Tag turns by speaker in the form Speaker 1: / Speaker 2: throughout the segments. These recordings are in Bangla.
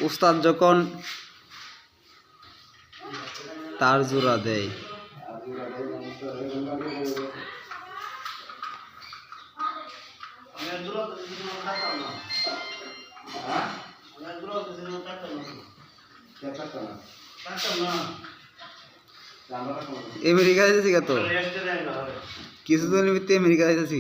Speaker 1: উস্তাদ যখন তার জোড়া দেয় আমেরিকা যাইতেছি তো কিছুদিন ভিত্তি আমেরিকা যাইতেছি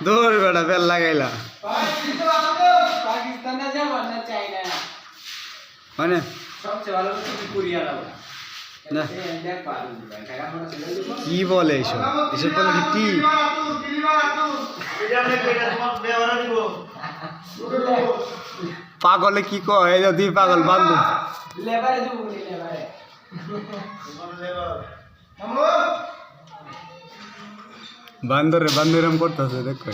Speaker 1: দৌড় বেড়া বেল লাগাইলা মানে কি বলে এইসব এসব বলে কি পাগলে কি কয় যদি পাগল বান্ধব বান্দরে বান্দরম করতেছে দেখো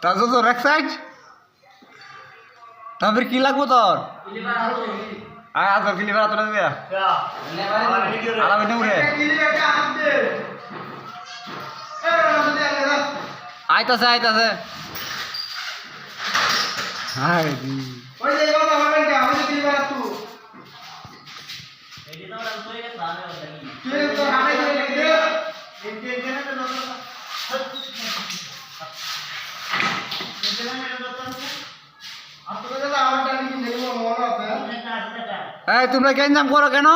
Speaker 1: তাজো তো এক সাইড তারপর কি লাগবো তোর আচ্ছা ফিলিপার তোরা দিয়া আলামে নেউরে আইতাছে আইতাছে হাই দি ওই যে বাবা হবেন কি আমাদের ফিলিপার তু এই যে তোরা সই রে সামনে লাগি তুই তো হাতে ধরে দে এই যে না তো তোমরা গ্যাঞ্জাম করো কেন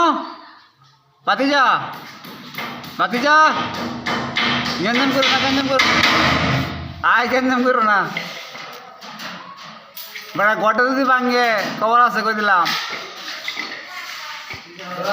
Speaker 1: পাতিজা পাতিজা গ্যাঞ্জাম করো না গ্যাঞ্জাম করো আয় গ্যাঞ্জাম করো না বেড়া গোটা যদি ভাঙ্গে খবর আছে কই দিলাম